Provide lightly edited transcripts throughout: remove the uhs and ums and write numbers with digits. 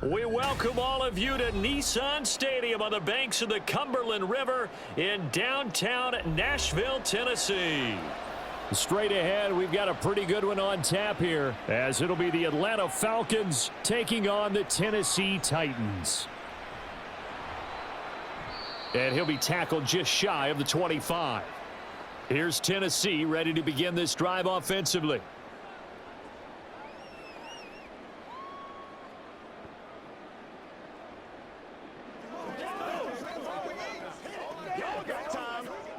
We welcome all of you to Nissan Stadium on the banks of the Cumberland River in downtown Nashville, Tennessee. Straight ahead, we've got a pretty good one on tap here, as it'll be the Atlanta Falcons taking on the Tennessee Titans. And he'll be tackled just shy of the 25. Here's Tennessee ready to begin this drive offensively.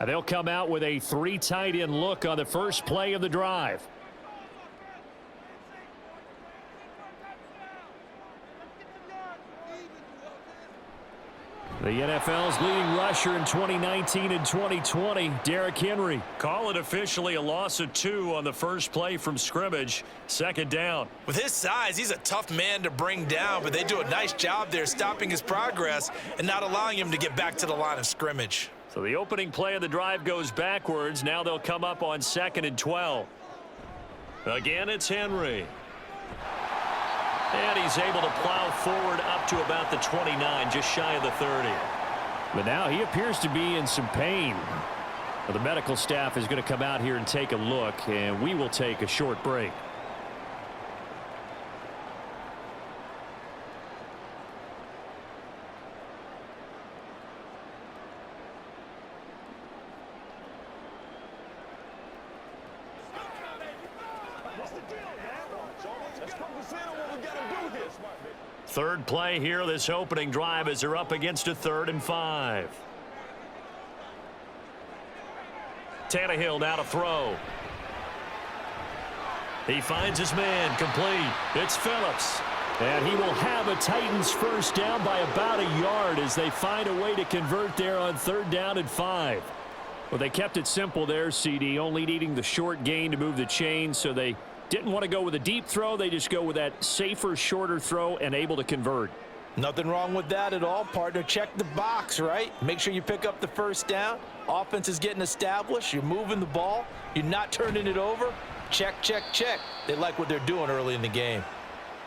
They'll come out with a 3 tight end look on the first play of the drive. The NFL's leading rusher in 2019 and 2020, Derrick Henry. Call it officially a loss of 2 on the first play from scrimmage. Second down. With his size, he's a tough man to bring down, but they do a nice job there stopping his progress and not allowing him to get back to the line of scrimmage. So the opening play of the drive goes backwards. Now they'll come up on 2nd and 12. Again, it's Henry. And he's able to plow forward up to about the 29, just shy of the 30. But now he appears to be in some pain. Well, the medical staff is going to come out here and take a look, and we will take a short break. Third play here, this opening drive, as they're up against a 3rd and 5. Tannehill now to throw. He finds his man, complete. It's Phillips. And he will have a Titans first down by about a yard as they find a way to convert there on 3rd down and 5. Well, they kept it simple there, CD, only needing the short gain to move the chains, so they didn't want to go with a deep throw. They just go with that safer, shorter throw and able to convert. Nothing wrong with that at all, partner. Check the box, right? Make sure you pick up the first down. Offense is getting established. You're moving the ball. You're not turning it over. Check, check, check. They like what they're doing early in the game.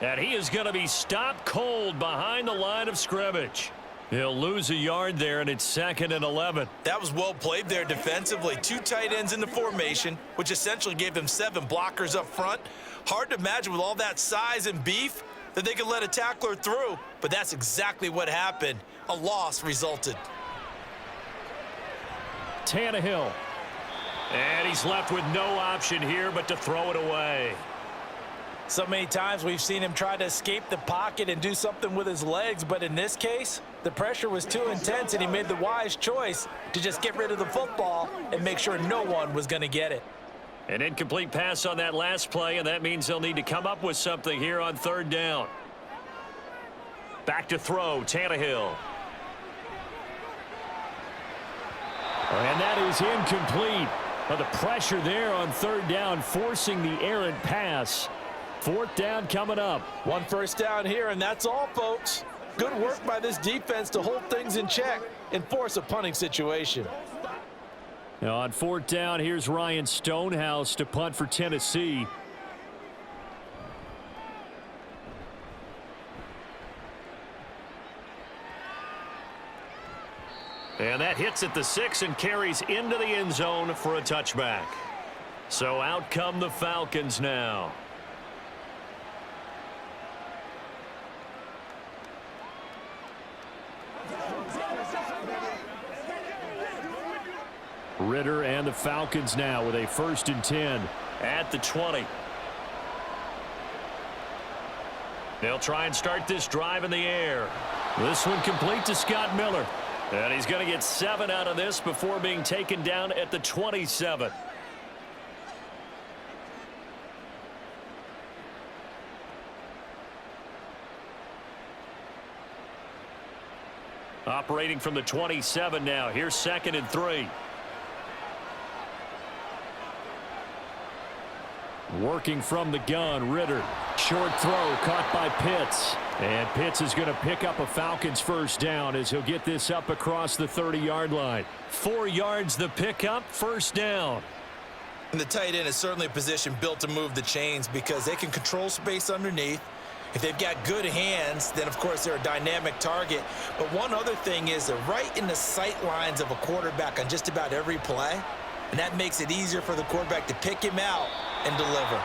And he is going to be stopped cold behind the line of scrimmage. He'll lose a yard there, and it's 2nd and 11. That was well played there defensively. 2 tight ends in the formation, which essentially gave them 7 blockers up front. Hard to imagine with all that size and beef that they could let a tackler through, but that's exactly what happened. A loss resulted. Tannehill. And he's left with no option here but to throw it away. So many times we've seen him try to escape the pocket and do something with his legs, but in this case, the pressure was too intense and he made the wise choice to just get rid of the football and make sure no one was going to get it. An incomplete pass on that last play, and that means they'll need to come up with something here on 3rd down. Back to throw, Tannehill. And that is incomplete. But the pressure there on 3rd down, forcing the errant pass. 4th down coming up. 1 first down here, and that's all, folks. Good work by this defense to hold things in check and force a punting situation. Now on 4th down, here's Ryan Stonehouse to punt for Tennessee. And that hits at the 6 and carries into the end zone for a touchback. So out come the Falcons now. Ritter and the Falcons now with a 1st and 10 at the 20. They'll try and start this drive in the air. This one complete to Scott Miller. And he's going to get 7 out of this before being taken down at the 27. Operating from the 27 now. Here's 2nd and 3. Working from the gun, Ritter. Short throw caught by Pitts. And Pitts is going to pick up a Falcons first down as he'll get this up across the 30-yard line. 4 yards the pickup, first down. And the tight end is certainly a position built to move the chains because they can control space underneath. If they've got good hands, then, of course, they're a dynamic target. But one other thing is they're right in the sight lines of a quarterback on just about every play, and that makes it easier for the quarterback to pick him out and deliver.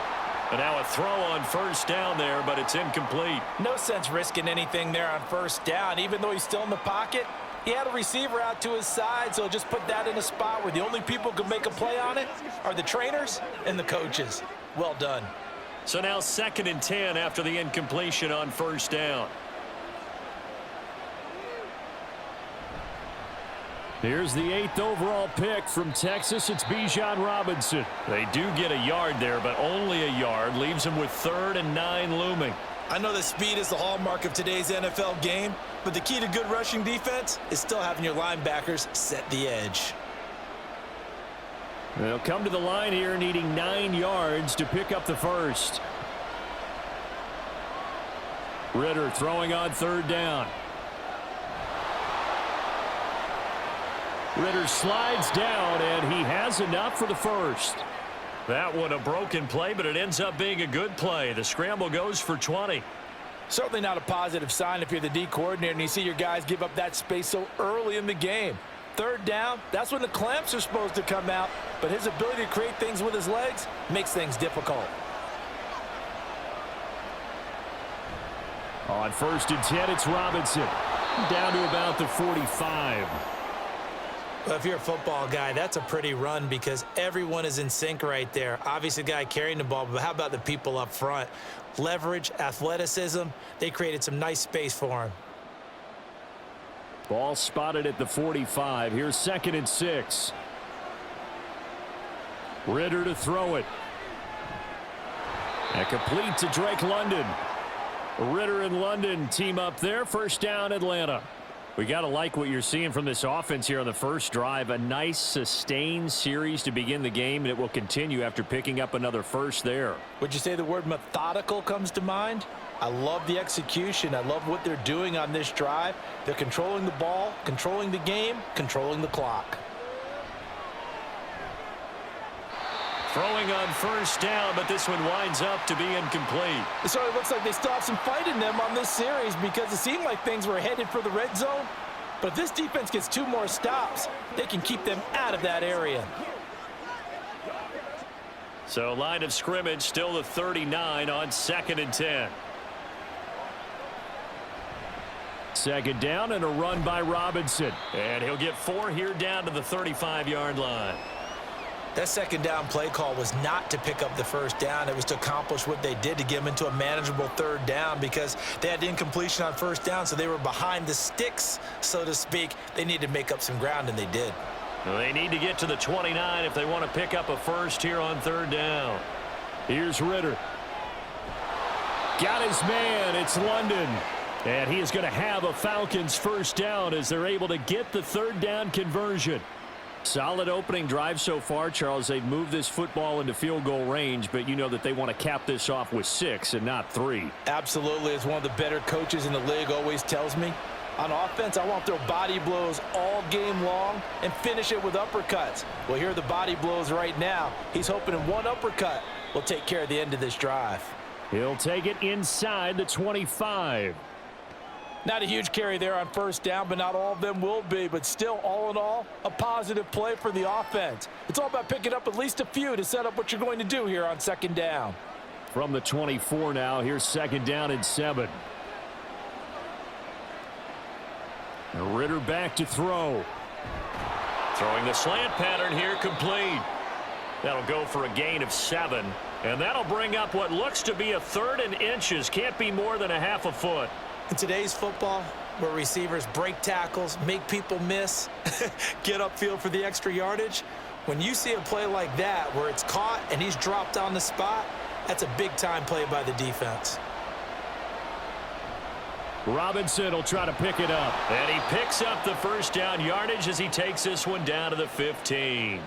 And now a throw on first down there, but it's incomplete. No sense risking anything there on first down. Even though he's still in the pocket, he had a receiver out to his side, so just put that in a spot where the only people who can make a play on it are the trainers and the coaches. Well done. So now 2nd and 10 after the incompletion on first down. Here's the 8th overall pick from Texas. It's Bijan Robinson. They do get a yard there, but only a yard. Leaves them with 3rd and 9 looming. I know that speed is the hallmark of today's NFL game, but the key to good rushing defense is still having your linebackers set the edge. They'll come to the line here needing 9 yards to pick up the first. Ritter throwing on 3rd down. Ritter slides down, and he has enough for the first. That one a broken play, but it ends up being a good play. The scramble goes for 20. Certainly not a positive sign if you're the D coordinator and you see your guys give up that space so early in the game. 3rd down, that's when the clamps are supposed to come out, but his ability to create things with his legs makes things difficult. On 1st and 10, it's Robinson. Down to about the 45. Well, if you're a football guy, that's a pretty run because everyone is in sync right there. Obviously, the guy carrying the ball, but how about the people up front? Leverage, athleticism, they created some nice space for him. Ball spotted at the 45. Here's 2nd and 6. Ritter to throw it. And complete to Drake London. Ritter and London team up there. First down, Atlanta. We got to like what you're seeing from this offense here on the first drive. A nice sustained series to begin the game, and it will continue after picking up another first there. Would you say the word methodical comes to mind? I love the execution. I love what they're doing on this drive. They're controlling the ball, controlling the game, controlling the clock. Throwing on first down, but this one winds up to be incomplete. It sort of looks like they still have some fight in them on this series because it seemed like things were headed for the red zone. But if this defense gets 2 more stops, they can keep them out of that area. So line of scrimmage still the 39 on 2nd and 10. 2nd down and a run by Robinson. And he'll get 4 here down to the 35-yard line. That 2nd down play call was not to pick up the first down. It was to accomplish what they did to get them into a manageable 3rd down because they had incompletion on first down, so they were behind the sticks, so to speak. They needed to make up some ground, and they did. Well, they need to get to the 29 if they want to pick up a first here on 3rd down. Here's Ritter. Got his man. It's London. And he is going to have a Falcons first down as they're able to get the 3rd down conversion. Solid opening drive so far, Charles. They've moved this football into field goal range, but you know that they want to cap this off with 6 and not 3. Absolutely. As one of the better coaches in the league always tells me, on offense, I want to throw body blows all game long and finish it with uppercuts. Well, here are the body blows right now. He's hoping in one uppercut will take care of the end of this drive. He'll take it inside the 25. Not a huge carry there on first down, but not all of them will be. But still, all in all, a positive play for the offense. It's all about picking up at least a few to set up what you're going to do here on 2nd down. From the 24 now, here's 2nd down and 7. Ritter back to throw. Throwing the slant pattern here, complete. That'll go for a gain of 7. And that'll bring up what looks to be a 3rd and inches. Can't be more than a half a foot. In today's football, where receivers break tackles, make people miss, get upfield for the extra yardage, when you see a play like that where it's caught and he's dropped on the spot, that's a big-time play by the defense. Robinson will try to pick it up. And he picks up the first down yardage as he takes this one down to the 15.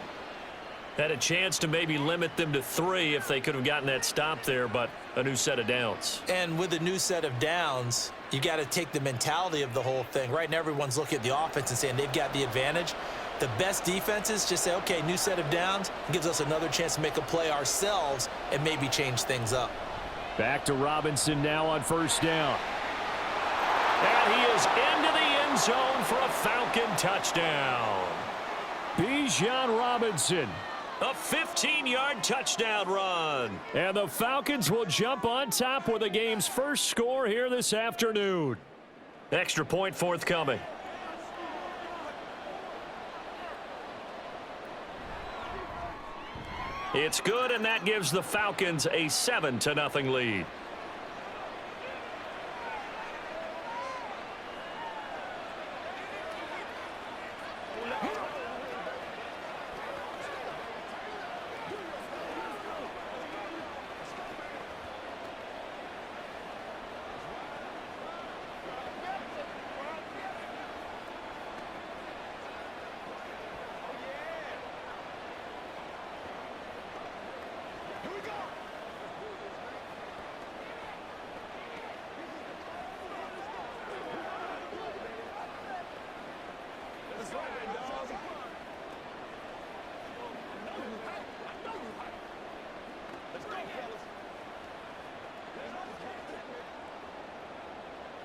Had a chance to maybe limit them to 3 if they could have gotten that stop there, but a new set of downs. And with a new set of downs, you got to take the mentality of the whole thing. Right now, everyone's looking at the offense and saying they've got the advantage. The best defenses just say, okay, new set of downs. It gives us another chance to make a play ourselves and maybe change things up. Back to Robinson now on first down. And he is into the end zone for a Falcon touchdown. Bijan Robinson, a 15-yard touchdown run. And the Falcons will jump on top with the game's first score here this afternoon. Extra point forthcoming. It's good, and that gives the Falcons a 7-0 lead.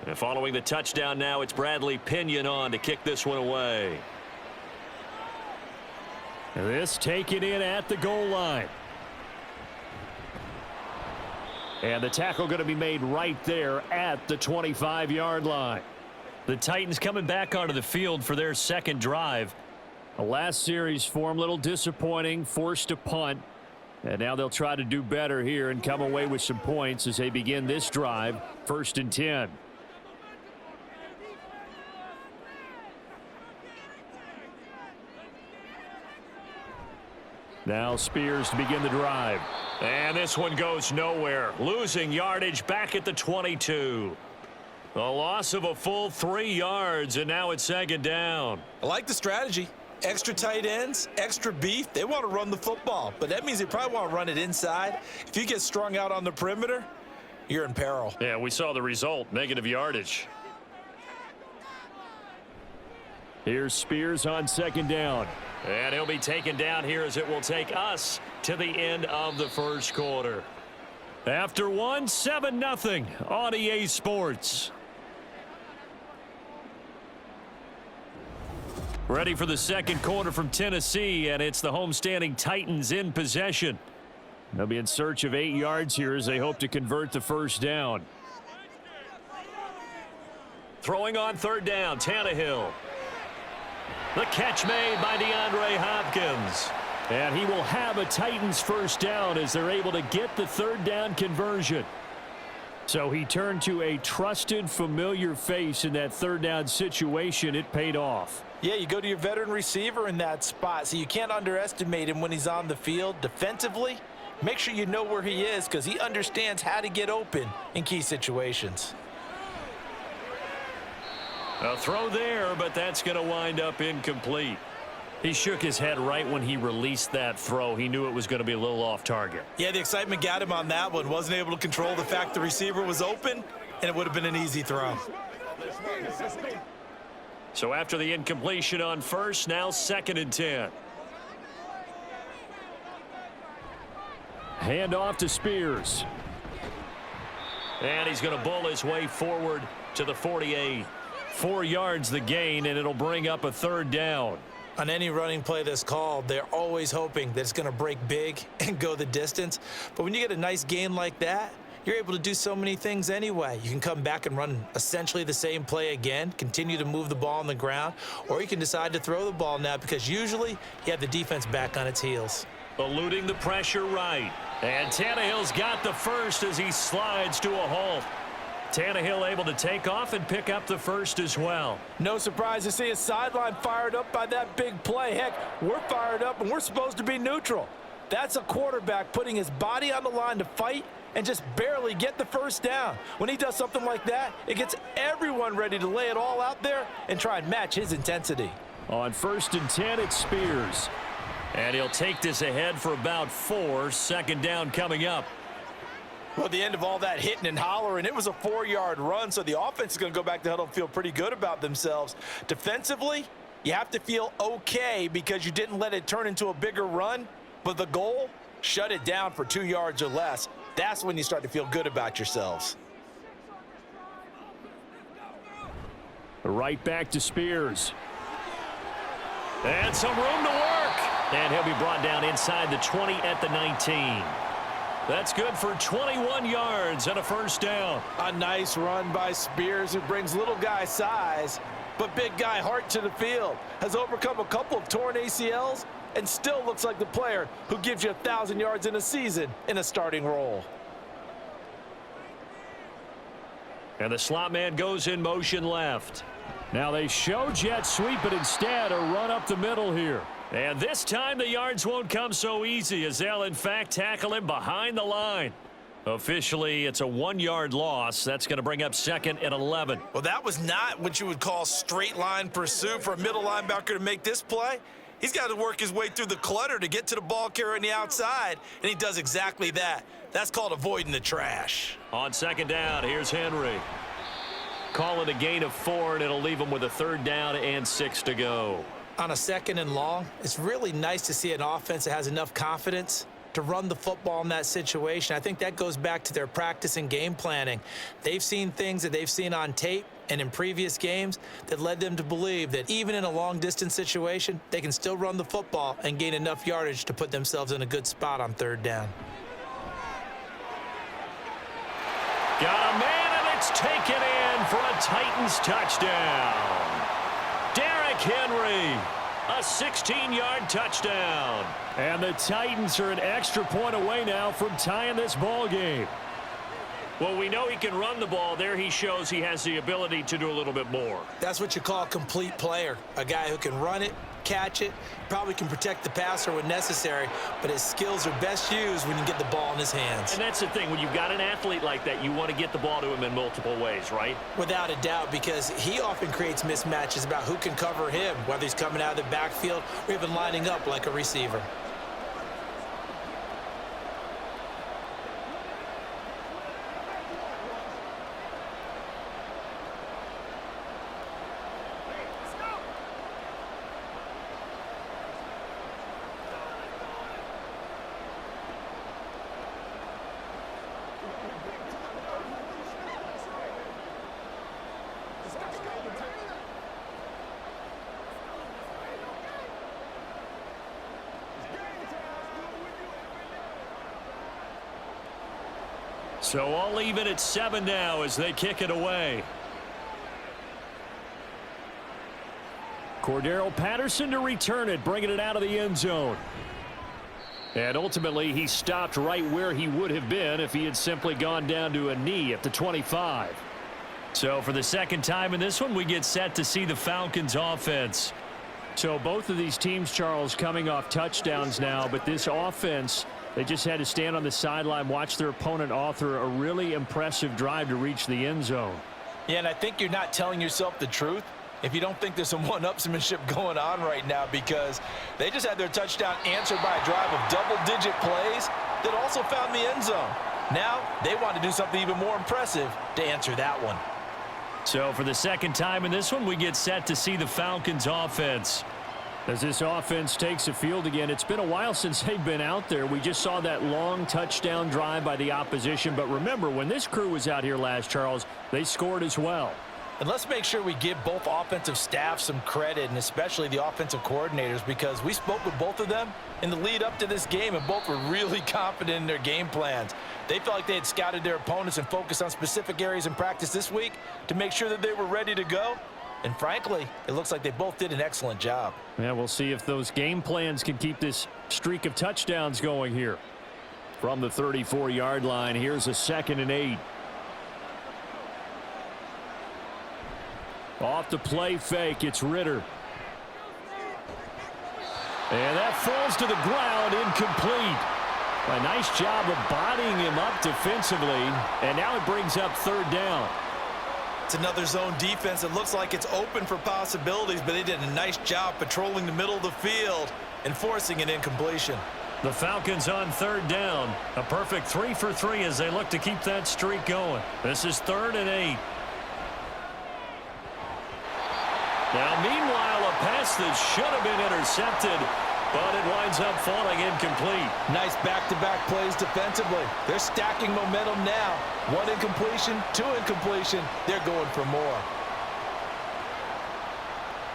And following the touchdown now, it's Bradley Pinion on to kick this one away. This taken in at the goal line. And the tackle going to be made right there at the 25-yard line. The Titans coming back onto the field for their second drive. The last series for them, a little disappointing, forced to punt. And now they'll try to do better here and come away with some points as they begin this drive, 1st and 10. Now Spears to begin the drive. And this one goes nowhere. Losing yardage back at the 22. A loss of a full 3 yards, and now it's 2nd down. I like the strategy. Extra tight ends, extra beef. They want to run the football, but that means they probably want to run it inside. If you get strung out on the perimeter, you're in peril. Yeah, we saw the result, negative yardage. Here's Spears on 2nd down. And he'll be taken down here as it will take us to the end of the first quarter. After one, 7-0 on EA Sports. Ready for the second quarter from Tennessee, and it's the homestanding Titans in possession. They'll be in search of 8 yards here as they hope to convert the first down. Throwing on 3rd down, Tannehill. The catch made by DeAndre Hopkins. And he will have a Titans first down as they're able to get the 3rd down conversion. So he turned to a trusted, familiar face in that 3rd down situation. It paid off. Yeah, you go to your veteran receiver in that spot, so you can't underestimate him when he's on the field. Defensively, make sure you know where he is because he understands how to get open in key situations. A throw there, but that's going to wind up incomplete. He shook his head right when he released that throw. He knew it was going to be a little off target. Yeah, the excitement got him on that one. Wasn't able to control the fact the receiver was open, and it would have been an easy throw. So after the incompletion on first, now 2nd and 10. Hand off to Spears. And he's going to bull his way forward to the 48. 4 yards the gain, and it'll bring up a 3rd down. On any running play that's called, they're always hoping that it's going to break big and go the distance. But when you get a nice gain like that, you're able to do so many things anyway. You can come back and run essentially the same play again, continue to move the ball on the ground, or you can decide to throw the ball now because usually you have the defense back on its heels. Eluding the pressure right. And Tannehill's got the first as he slides to a halt. Tannehill able to take off and pick up the first as well. No surprise to see his sideline fired up by that big play. Heck, we're fired up and we're supposed to be neutral. That's a quarterback putting his body on the line to fight and just barely get the first down. When he does something like that, it gets everyone ready to lay it all out there and try and match his intensity. On 1st and 10, it's Spears. And he'll take this ahead for about 4. 2nd down coming up. Well, at the end of all that hitting and hollering, it was a 4-yard run, so the offense is going to go back to the huddle and feel pretty good about themselves. Defensively, you have to feel okay because you didn't let it turn into a bigger run, but the goal, shut it down for 2 yards or less. That's when you start to feel good about yourselves. Right back to Spears. And some room to work. And he'll be brought down inside the 20 at the 19. That's good for 21 yards and a first down. A nice run by Spears, who brings little guy size, but big guy heart to the field. Has overcome a couple of torn ACLs and still looks like the player who gives you 1,000 yards in a season in a starting role. And the slot man goes in motion left. Now they show jet sweep, but instead a run up the middle here. And this time the yards won't come so easy, as they'll in fact tackle him behind the line. Officially, it's a 1-yard loss. That's going to bring up 2nd and 11. Well, that was not what you would call straight line pursuit for a middle linebacker to make this play. He's got to work his way through the clutter to get to the ball carrier on the outside, and he does exactly that. That's called avoiding the trash. On 2nd down, here's Henry. Call it a gain of 4, and it'll leave him with a 3rd down and 6 to go. On a 2nd and long, it's really nice to see an offense that has enough confidence to run the football in that situation. I think that goes back to their practice and game planning. They've seen things that they've seen on tape and in previous games that led them to believe that even in a long-distance situation, they can still run the football and gain enough yardage to put themselves in a good spot on 3rd down. Got a man, and it's taken in for a Titans touchdown. Derrick Henry, a 16-yard touchdown. And the Titans are an extra point away now from tying this ball game. Well, we know he can run the ball. There he shows he has the ability to do a little bit more. That's what you call a complete player, a guy who can run it, catch it, probably can protect the passer when necessary, but his skills are best used when you get the ball in his hands. And that's the thing. When you've got an athlete like that, you want to get the ball to him in multiple ways, right? Without a doubt, because he often creates mismatches about who can cover him, whether he's coming out of the backfield or even lining up like a receiver. So all even at 7 now as they kick it away. Cordero Patterson to return it, bringing it out of the end zone. And ultimately, he stopped right where he would have been if he had simply gone down to a knee at the 25. So for the 2nd time in this one, we get set to see the Falcons offense. So both of these teams, Charles, coming off touchdowns now, but this offense, they just had to stand on the sideline, watch their opponent author a really impressive drive to reach the end zone. Yeah, and I think you're not telling yourself the truth if you don't think there's some one-upsmanship going on right now, because they just had their touchdown answered by a drive of double-digit plays that also found the end zone. Now they want to do something even more impressive to answer that one. So for the 2nd time in this one, we get set to see the Falcons offense. As this offense takes the field again, it's been a while since they've been out there. We just saw that long touchdown drive by the opposition. But remember, when this crew was out here last, Charles, they scored as well. And let's make sure we give both offensive staffs some credit, and especially the offensive coordinators, because we spoke with both of them in the lead up to this game, and both were really confident in their game plans. They felt like they had scouted their opponents and focused on specific areas in practice this week to make sure that they were ready to go. And frankly, it looks like they both did an excellent job. Yeah, we'll see if those game plans can keep this streak of touchdowns going here. From the 34-yard line, here's a 2nd and 8. Off the play fake, it's Ritter. And that falls to the ground, incomplete. A nice job of bodying him up defensively, and now it brings up 3rd down. It's another zone defense. It looks like it's open for possibilities, but they did a nice job patrolling the middle of the field and forcing an incompletion. The Falcons on 3rd down. A perfect 3 for 3 as they look to keep that streak going. This is 3rd and 8. Now, meanwhile, a pass that should have been intercepted But it winds up falling incomplete. Nice back-to-back plays defensively. They're stacking momentum now. One incompletion, two incompletion. They're going for more.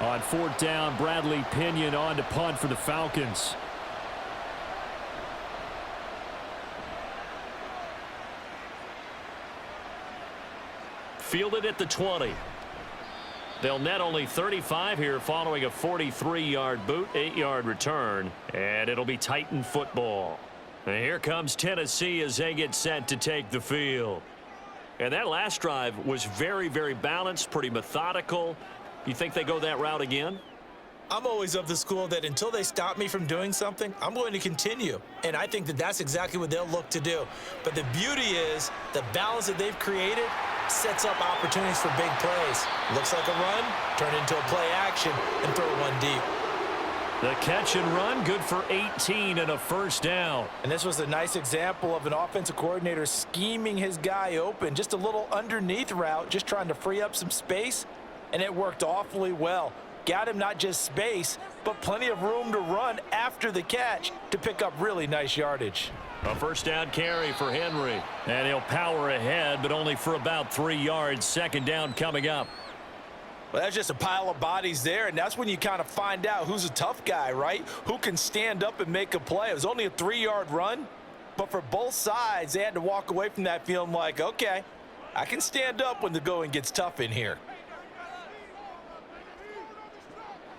On fourth down, Bradley Pinion on to punt for the Falcons. Fielded at the 20. They'll net only 35 here following a 43-yard boot, 8-yard return, and it'll be Titan football. And here comes Tennessee as they get set to take the field. And that last drive was very, very balanced, pretty methodical. You think they go that route again? I'm always of the school that until they stop me from doing something, I'm going to continue. And I think that that's exactly what they'll look to do. But the beauty is the balance that they've created sets up opportunities for big plays. Looks like a run, turn into a play action, and throw one deep. The catch and run, good for 18 and a first down. And this was a nice example of an offensive coordinator scheming his guy open. Just a little underneath route, just trying to free up some space, and it worked awfully well. Got him not just space, but plenty of room to run after the catch to pick up really nice yardage. A first down carry for Henry. And he'll power ahead, but only for about 3 yards. Second down coming up. Well, that's just a pile of bodies there, and that's when you kind of find out who's a tough guy, right? Who can stand up and make a play. It was only a 3-yard run, but for both sides, they had to walk away from that feeling like, okay, I can stand up when the going gets tough in here.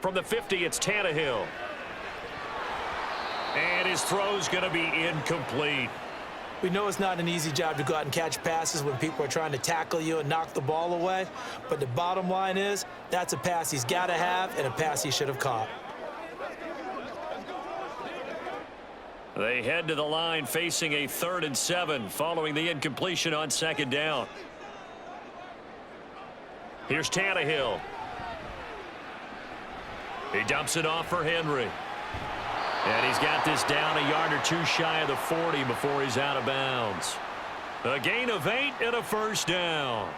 From the 50, it's Tannehill. And his throw's going to be incomplete. We know it's not an easy job to go out and catch passes when people are trying to tackle you and knock the ball away. But the bottom line is that's a pass he's got to have and a pass he should have caught. They head to the line facing a 3rd and 7 following the incompletion on second down. Here's Tannehill. He dumps it off for Henry. And he's got this down a yard or two shy of the 40 before he's out of bounds. A gain of 8 and a first down.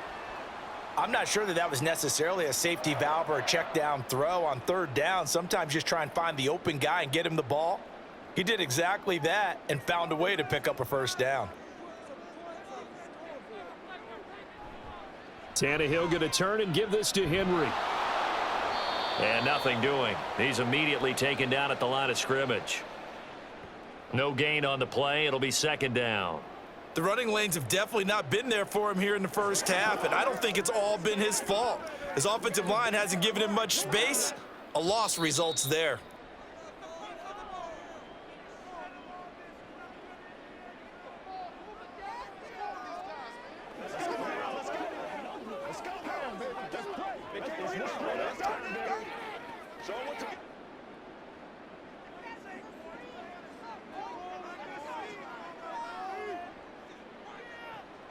I'm not sure that that was necessarily a safety valve or a check down throw on 3rd down. Sometimes just try and find the open guy and get him the ball. He did exactly that and found a way to pick up a first down. Tannehill going to turn and give this to Henry. And nothing doing. He's immediately taken down at the line of scrimmage. No gain on the play. It'll be second down. The running lanes have definitely not been there for him here in the first half, and I don't think it's all been his fault. His offensive line hasn't given him much space. A loss results there.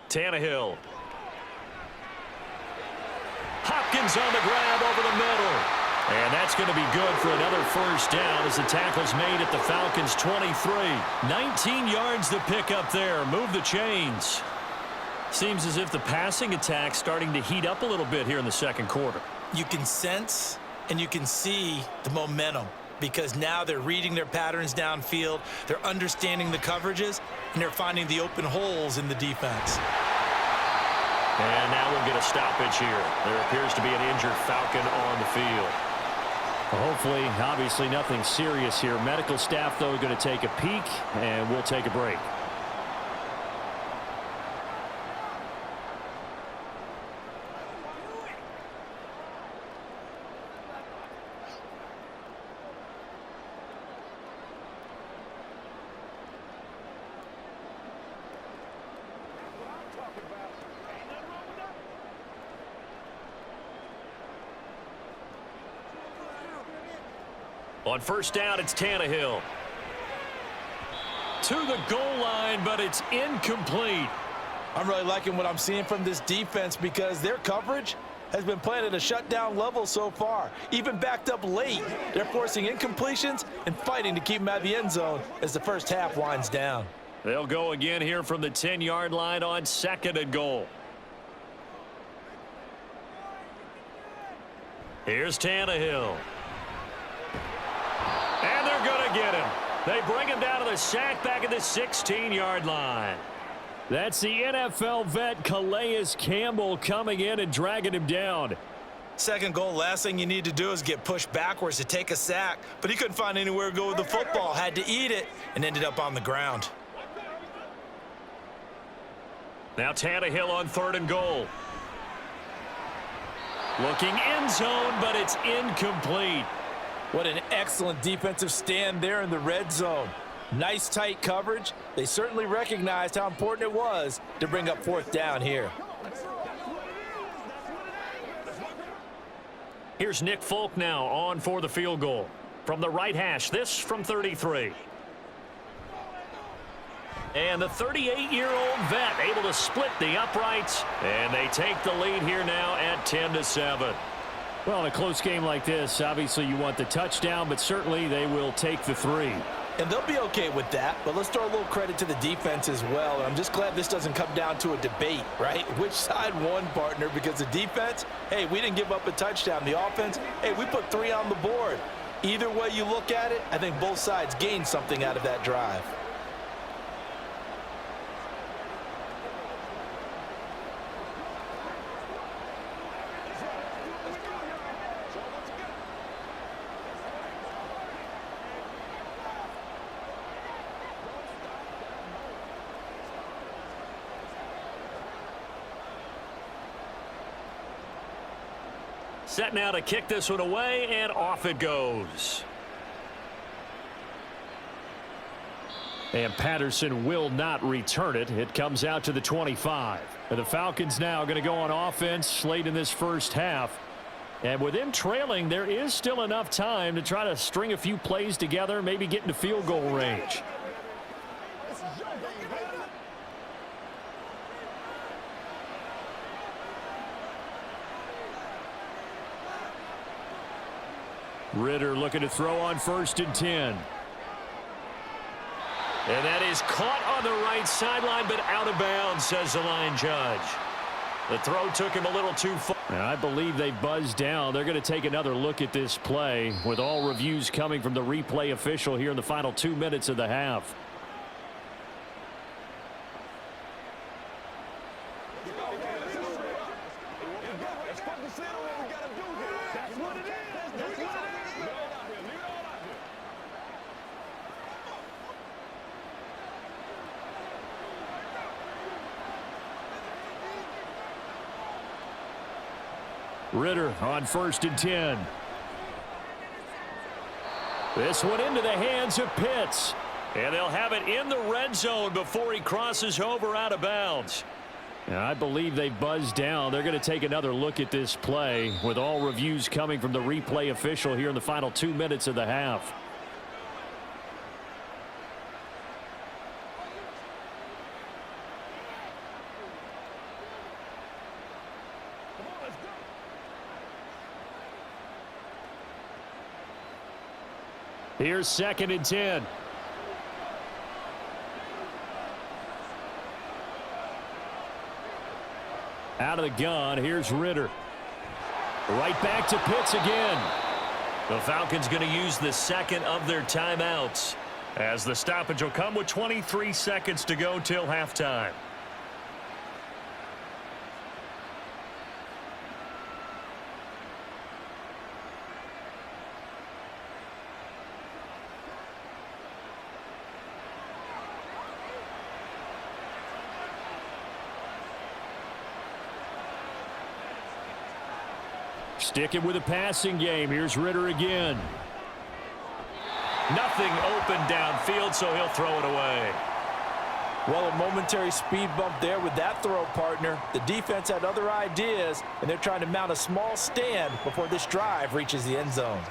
Tannehill. Hopkins on the grab over the middle. And that's going to be good for another first down as the tackle's made at the Falcons' 23. 19 yards to pick up there. Move the chains. Seems as if the passing attack's starting to heat up a little bit here in the second quarter. You can sense and you can see the momentum because now they're reading their patterns downfield, they're understanding the coverages, and they're finding the open holes in the defense. And now we'll get a stoppage here. There appears to be an injured Falcon on the field. Well, hopefully, obviously nothing serious here. Medical staff, though, going to take a peek, and we'll take a break. On first down, it's Tannehill. To the goal line, but it's incomplete. I'm really liking what I'm seeing from this defense because their coverage has been playing at a shutdown level so far. Even backed up late, they're forcing incompletions and fighting to keep them out of the end zone as the first half winds down. They'll go again here from the 10-yard line on second and goal. Here's Tannehill. And they're going to get They bring him down to the sack back at the 16-yard line. That's the NFL vet Calais Campbell coming in and dragging him down. Second goal, last thing you need to do is get pushed backwards to take a sack. But he couldn't find anywhere to go with the football, had to eat it, and ended up on the ground. Now Tannehill on 3rd and goal. Looking end zone, but it's incomplete. What an excellent defensive stand there in the red zone. Nice tight coverage. They certainly recognized how important it was to bring up 4th down here. Here's Nick Folk now on for the field goal. From the right hash, this from 33. And the 38-year-old vet able to split the uprights, and they take the lead here now at 10-7. Well, in a close game like this, obviously you want the touchdown, but certainly they will take the 3. And they'll be okay with that, but let's throw a little credit to the defense as well. And I'm just glad this doesn't come down to a debate, right? Which side won, partner? Because the defense, hey, we didn't give up a touchdown. The offense, hey, we put 3 on the board. Either way you look at it, I think both sides gained something out of that drive. Set now to kick this one away, and off it goes. And Patterson will not return it. It comes out to the 25. And the Falcons now going to go on offense late in this first half. And with them trailing, there is still enough time to try to string a few plays together, maybe get into field goal range. Ritter looking to throw on 1st and 10. And that is caught on the right sideline, but out of bounds, says the line judge. The throw took him a little too far. And I believe they buzzed down. They're going to take another look at this play, with all reviews coming from the replay official here in the final 2 minutes of the half. Ritter on 1st and 10. This one into the hands of Pitts. And they'll have it in the red zone before he crosses over out of bounds. And I believe they buzzed down. They're going to take another look at this play, with all reviews coming from the replay official here in the final 2 minutes of the half. Here's 2nd and 10. Out of the gun, here's Ritter. Right back to Pitts again. The Falcons going to use the 2nd of their timeouts, as the stoppage will come with 23 seconds to go till halftime. Sticking with the passing game. Here's Ritter again. Nothing open downfield, so he'll throw it away. Well, a momentary speed bump there with that throw, partner. The defense had other ideas, and they're trying to mount a small stand before this drive reaches the end zone.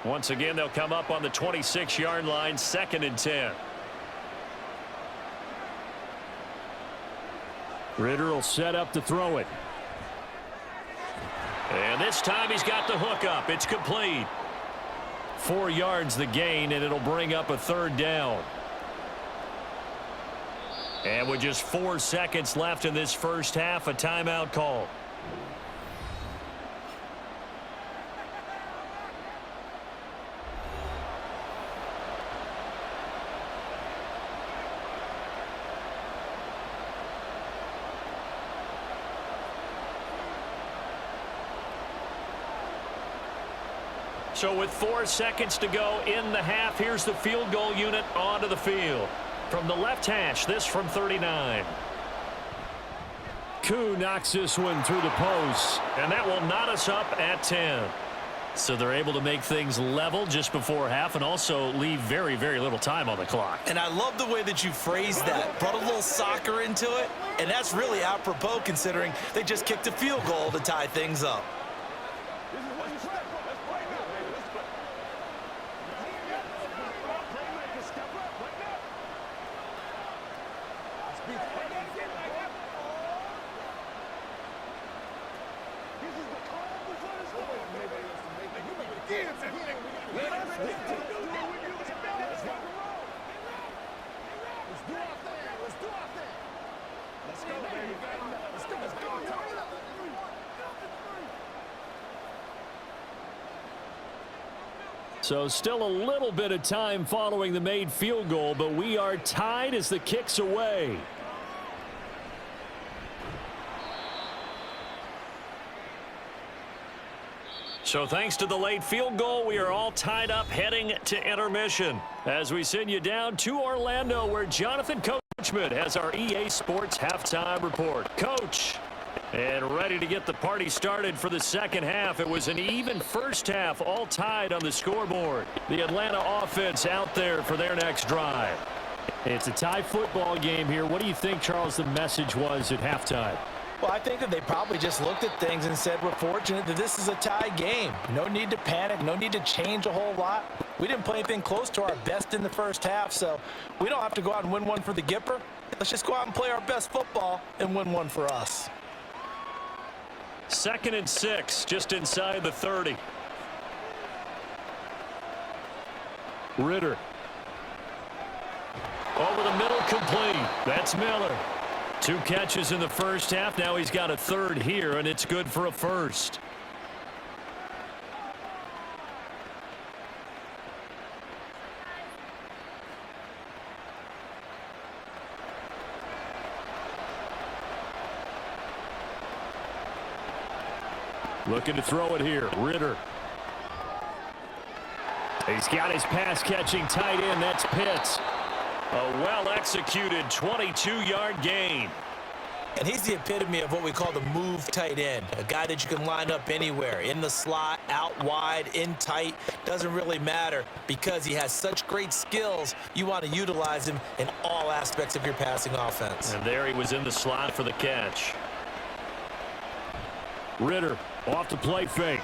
Once again, they'll come up on the 26-yard line, 2nd and 10. Ritter will set up to throw it. And this time he's got the hook up. It's complete. 4 yards the gain, and it'll bring up a 3rd down. And with just 4 seconds left in this first half, a timeout call. So with 4 seconds to go in the half, here's the field goal unit onto the field. From the left hash, this from 39. Koo knocks this one through the post, and that will knot us up at 10. So they're able to make things level just before half and also leave very, very little time on the clock. And I love the way that you phrased that. Brought a little soccer into it, and that's really apropos considering they just kicked a field goal to tie things up. So still a little bit of time following the made field goal, but we are tied as the kick's away. So thanks to the late field goal, we are all tied up heading to intermission. As we send you down to Orlando, where Jonathan Coachman has our EA Sports halftime report. Coach. And ready to get the party started for the second half. It was an even first half, all tied on the scoreboard. The Atlanta offense out there for their next drive. It's a tie football game here. What do you think, Charles, the message was at halftime? Well, I think that they probably just looked at things and said, we're fortunate that this is a tie game. No need to panic, no need to change a whole lot. We didn't play anything close to our best in the first half, so we don't have to go out and win one for the Gipper. Let's just go out and play our best football and win one for us. 2nd and 6, just inside the 30. Ritter. Over the middle, complete. That's Miller. 2 catches in the first half. Now he's got a third here, and it's good for a first. Looking to throw it here. Ritter. He's got his pass-catching tight end. That's Pitts. A well-executed 22-yard gain. And he's the epitome of what we call the move tight end. A guy that you can line up anywhere. In the slot, out wide, in tight. Doesn't really matter because he has such great skills. You want to utilize him in all aspects of your passing offense. And there he was in the slot for the catch. Ritter off the play fake.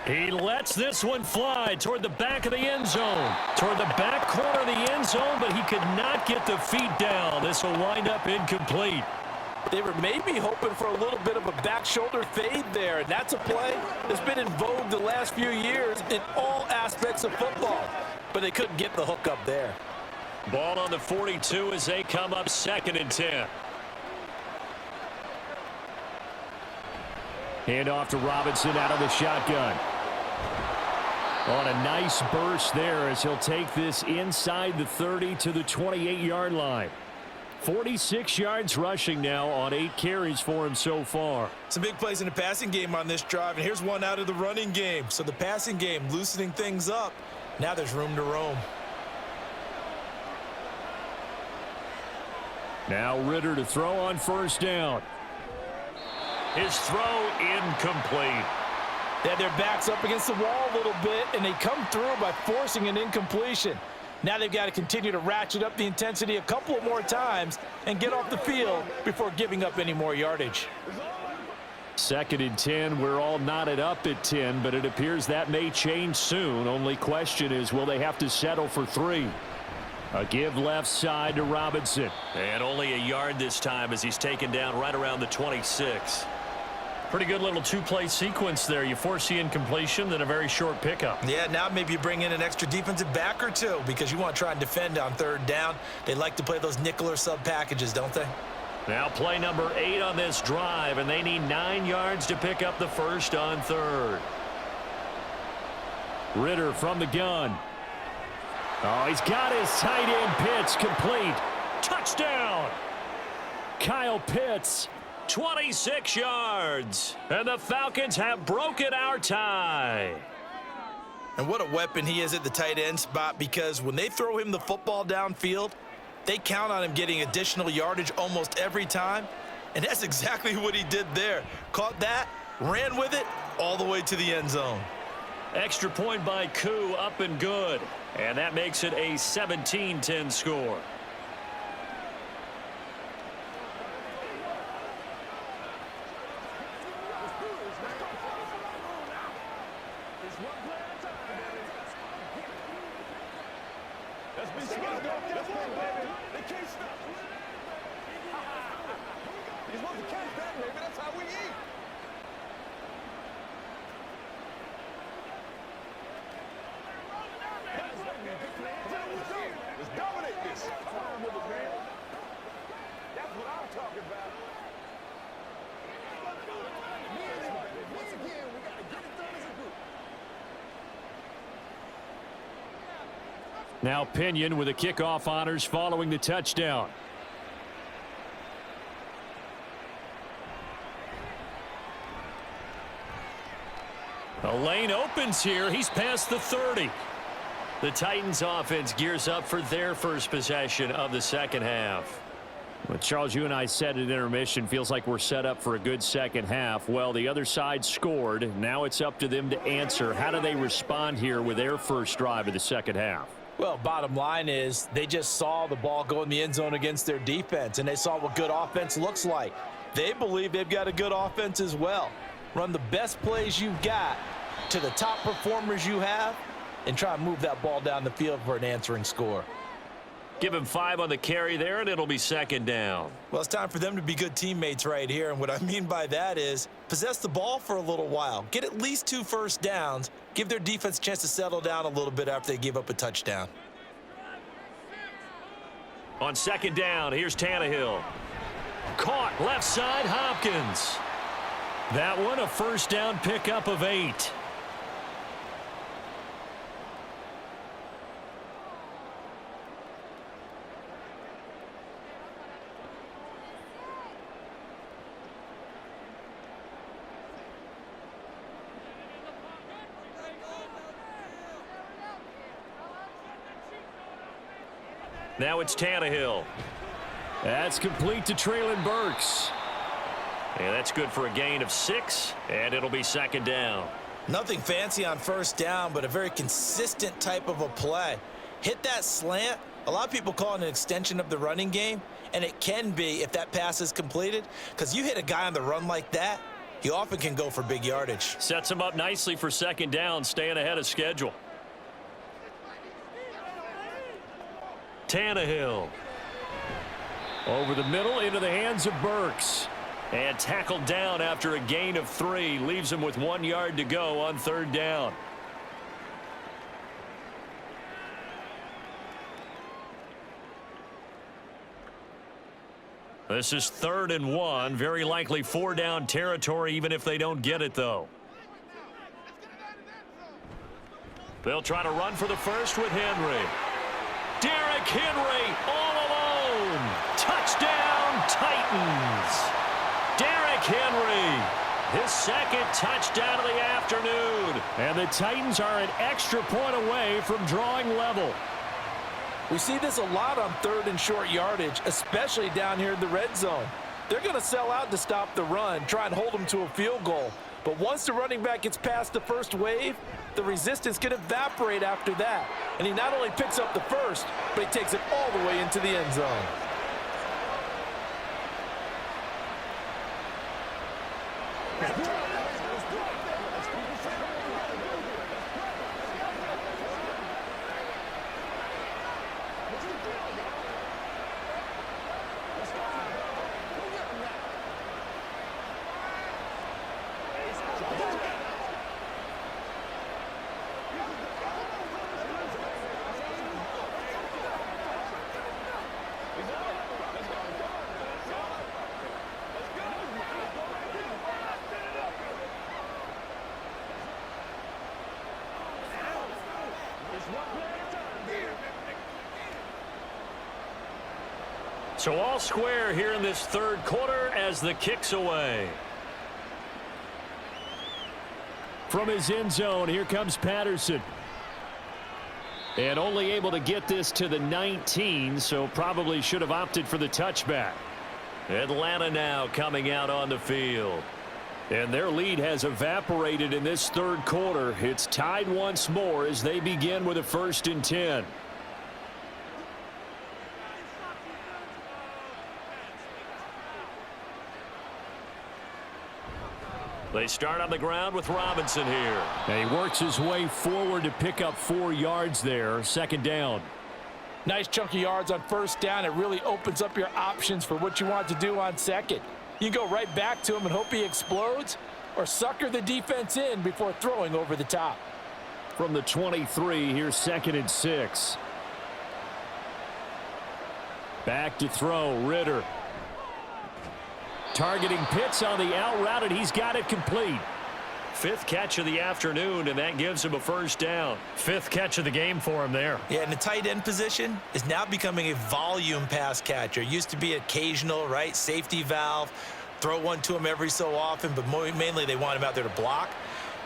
He lets this one fly toward the back of the end zone. Toward the back corner of the end zone, but he could not get the feet down. This will wind up incomplete. They were maybe hoping for a little bit of a back shoulder fade there, and that's a play that's been in vogue the last few years in all aspects of football. But they couldn't get the hook up there. Ball on the 42 as they come up 2nd and 10. Hand off to Robinson out of the shotgun. On a nice burst there as he'll take this inside the 30 to the 28-yard line. 46 yards rushing now on 8 carries for him so far. Some big plays in the passing game on this drive, and here's one out of the running game. So the passing game loosening things up. Now there's room to roam. Now Ritter to throw on first down. His throw incomplete. They had their backs up against the wall a little bit, and they come through by forcing an incompletion. Now they've got to continue to ratchet up the intensity a couple of more times and get off the field before giving up any more yardage. 2nd and 10. We're all knotted up at 10, but it appears that may change soon. Only question is, will they have to settle for 3? A give left side to Robinson. And only a yard this time as he's taken down right around the 26. Pretty good little 2-play sequence there. You force the incompletion, then a very short pickup. Yeah, now maybe you bring in an extra defensive back or 2 because you want to try and defend on 3rd down. They like to play those nickel or sub packages, don't they? Now play number 8 on this drive, and they need 9 yards to pick up the first on 3rd. Ritter from the gun. Oh, he's got his tight end. Pitts complete. Touchdown. Kyle Pitts, 26 yards. And the Falcons have broken our tie. And what a weapon he is at the tight end spot, because when they throw him the football downfield, they count on him getting additional yardage almost every time. And that's exactly what he did there. Caught that, ran with it, all the way to the end zone. Extra point by Koo, up and good. And that makes it a 17-10 score. Now Pinion with the kickoff honors following the touchdown. A lane opens here. He's past the 30. The Titans offense gears up for their first possession of the second half. Well, Charles, you and I said at intermission, feels like we're set up for a good second half. Well, the other side scored. Now it's up to them to answer. How do they respond here with their first drive of the second half? Well, bottom line is they just saw the ball go in the end zone against their defense, and they saw what good offense looks like. They believe they've got a good offense as well. Run the best plays you've got to the top performers you have and try and move that ball down the field for an answering score. Give him 5 on the carry there, and it'll be second down. Well, it's time for them to be good teammates right here, and what I mean by that is possess the ball for a little while. Get at least 2 first downs. Give their defense a chance to settle down a little bit after they give up a touchdown. On second down, here's Tannehill. Caught left side, Hopkins. That one a first down pickup of 8. Now it's Tannehill. That's complete to Treylon Burks. And that's good for a gain of 6, and it'll be second down. Nothing fancy on first down, but a very consistent type of a play. Hit that slant. A lot of people call it an extension of the running game, and it can be if that pass is completed, because you hit a guy on the run like that, he often can go for big yardage. Sets him up nicely for second down, staying ahead of schedule. Tannehill. Over the middle into the hands of Burks. And tackled down after a gain of 3. Leaves him with 1 yard to go on third down. This is 3rd and 1. Very likely 4-down territory even if they don't get it, though. They'll try to run for the first with Henry. Derrick Henry all alone. Touchdown, Titans. Derrick Henry, his second touchdown of the afternoon. And the Titans are an extra point away from drawing level. We see this a lot on 3rd and short yardage, especially down here in the red zone. They're going to sell out to stop the run, try and hold them to a field goal. But once the running back gets past the first wave, the resistance can evaporate after that. And he not only picks up the first, but he takes it all the way into the end zone. So all square here in this third quarter as the kick's away. From his end zone, here comes Patterson. And only able to get this to the 19, so probably should have opted for the touchback. Atlanta now coming out on the field. And their lead has evaporated in this third quarter. It's tied once more as they begin with a 1st and 10. They start on the ground with Robinson here. And he works his way forward to pick up 4 yards there. 2nd down. Nice chunk of yards on 1st down. It really opens up your options for what you want to do on 2nd. You can go right back to him and hope he explodes, or sucker the defense in before throwing over the top. From the 23, here's 2nd and 6. Back to throw, Ritter. Targeting Pitts on the out route, and he's got it complete. 5th catch of the afternoon, and that gives him a 1st down. 5th catch of the game for him there. Yeah, and the tight end position is now becoming a volume pass catcher. Used to be occasional, right? Safety valve. Throw one to him every so often, but mainly they want him out there to block.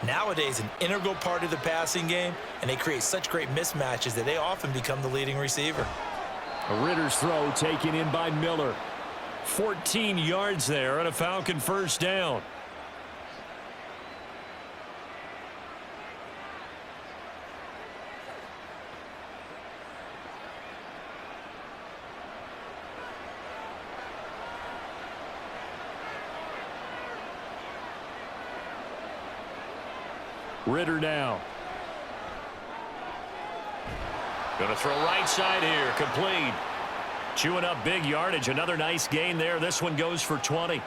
Nowadays, an integral part of the passing game, and they create such great mismatches that they often become the leading receiver. A Ritter's throw taken in by Miller. 14 yards there and a Falcon 1st down. Ritter now. Going to throw right side here. Complete. Chewing up big yardage. Another nice gain there. This one goes for 20.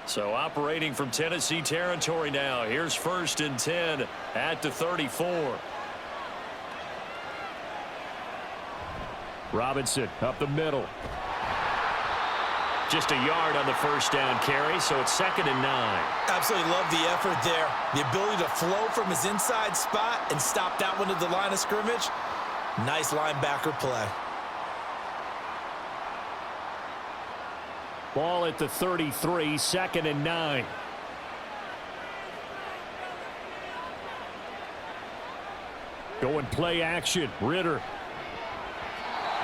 So operating from Tennessee territory now. Here's 1st and 10 at the 34. Robinson up the middle. Just a yard on the 1st down carry, so it's 2nd and 9. Absolutely love the effort there. The ability to flow from his inside spot and stop that one at the line of scrimmage. Nice linebacker play. Ball at the 33, 2nd and 9. Going play action, Ritter.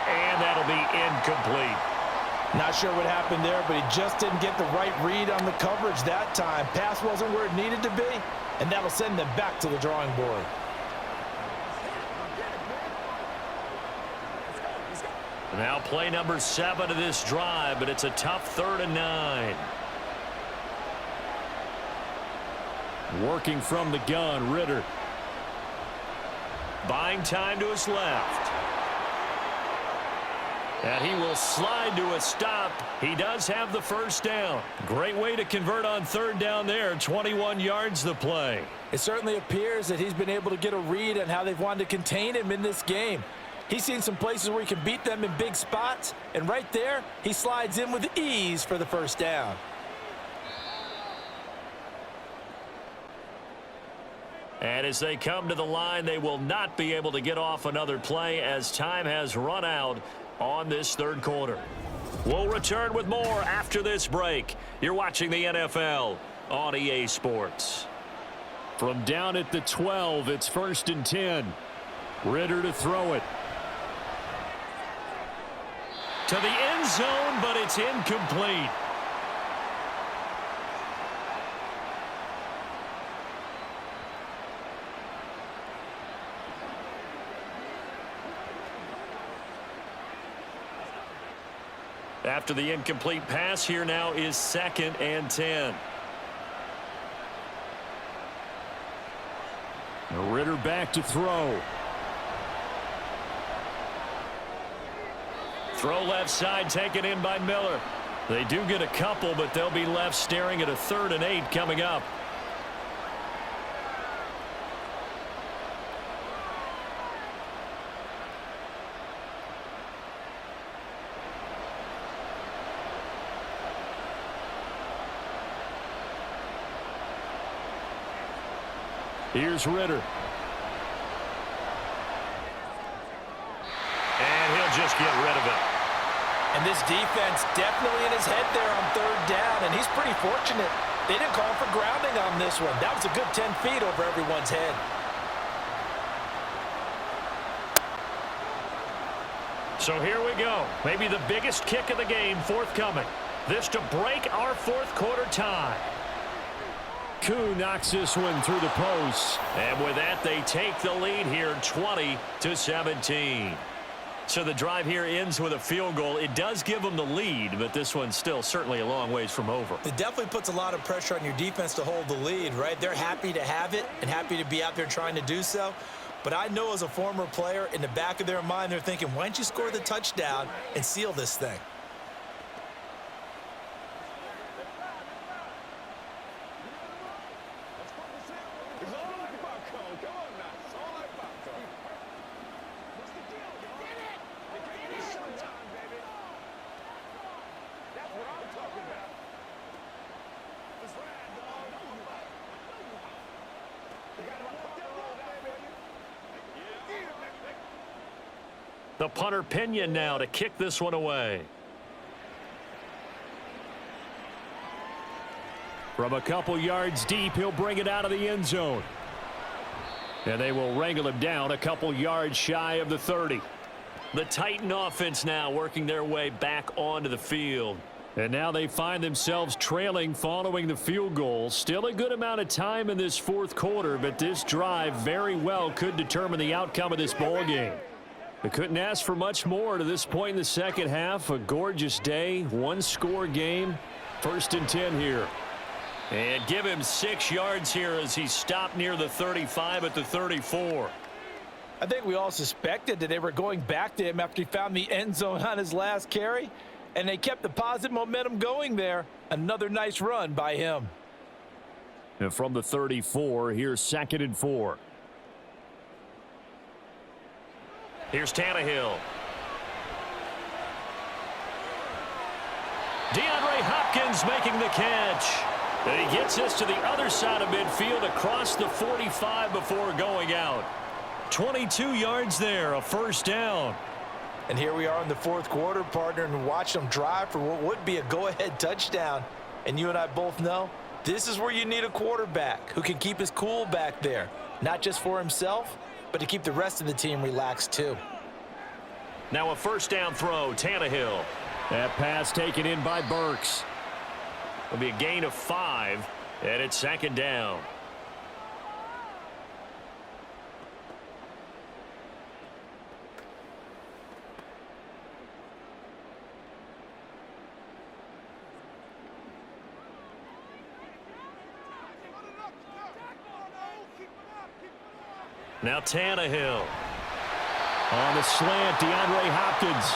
And that'll be incomplete. Not sure what happened there, but he just didn't get the right read on the coverage that time. Pass wasn't where it needed to be, and that'll send them back to the drawing board. Now play number 7 of this drive, but it's a tough 3rd and 9. Working from the gun, Ritter. Buying time to his left. And he will slide to a stop. He does have the 1st down. Great way to convert on 3rd down there. 21 yards the play. It certainly appears that he's been able to get a read on how they've wanted to contain him in this game. He's seen some places where he can beat them in big spots, and right there, he slides in with ease for the 1st down. And as they come to the line, they will not be able to get off another play as time has run out on this 3rd quarter. We'll return with more after this break. You're watching the NFL on EA Sports. From down at the 12, it's 1st and 10. Ritter to throw it. To the end zone, but it's incomplete. After the incomplete pass, here now is 2nd and 10. Ritter back to throw. Throw left side taken in by Miller. They do get a couple, but they'll be left staring at a 3rd and 8 coming up. Here's Ritter. And he'll just get rid of it. And this defense definitely in his head there on third down, and he's pretty fortunate. They didn't call for grounding on this one. That was a good 10 feet over everyone's head. So here we go. Maybe the biggest kick of the game forthcoming. This to break our fourth quarter tie. Koo knocks this one through the post. And with that, they take the lead here 20-17. So the drive here ends with a field goal. It does give them the lead, but this one's still certainly a long ways from over. It definitely puts a lot of pressure on your defense to hold the lead, right? They're happy to have it and happy to be out there trying to do so. But I know as a former player, in the back of their mind, they're thinking, why don't you score the touchdown and seal this thing? The punter Pinion now to kick this one away. From a couple yards deep, he'll bring it out of the end zone. And they will wrangle him down a couple yards shy of the 30. The Titan offense now working their way back onto the field. And now they find themselves trailing following the field goal. Still a good amount of time in this fourth quarter, but this drive very well could determine the outcome of this ball game. They couldn't ask for much more to this point in the second half. A gorgeous day, one-score game. 1st and 10 here. And give him 6 yards here as he stopped near the 35 at the 34. I think we all suspected that they were going back to him after he found the end zone on his last carry, and they kept the positive momentum going there. Another nice run by him. And from the 34, here's 2nd and 4. Here's Tannehill. DeAndre Hopkins making the catch. And he gets this to the other side of midfield across the 45 before going out. 22 yards there, a 1st down. And here we are in the fourth quarter, partner, and watch them drive for what would be a go-ahead touchdown. And you and I both know this is where you need a quarterback who can keep his cool back there, not just for himself, but to keep the rest of the team relaxed too. Now a 1st down throw, Tannehill. That pass taken in by Burks. It'll be a gain of 5, and it's 2nd down. Now Tannehill. On the slant, DeAndre Hopkins.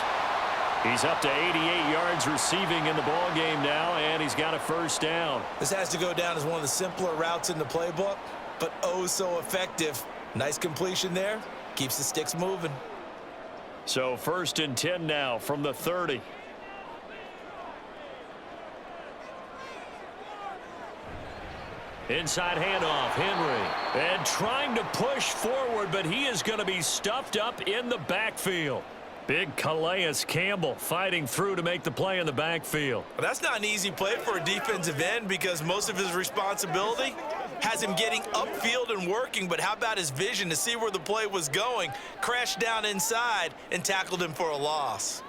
He's up to 88 yards receiving in the ball game now, and he's got a 1st down. This has to go down as one of the simpler routes in the playbook, but oh so effective. Nice completion there. Keeps the sticks moving. So 1st and 10 now from the 30. Inside handoff, Henry. And trying to push forward, but he is going to be stuffed up in the backfield. Big Calais Campbell fighting through to make the play in the backfield. Well, that's not an easy play for a defensive end because most of his responsibility has him getting upfield and working, but how about his vision to see where the play was going? Crashed down inside and tackled him for a loss.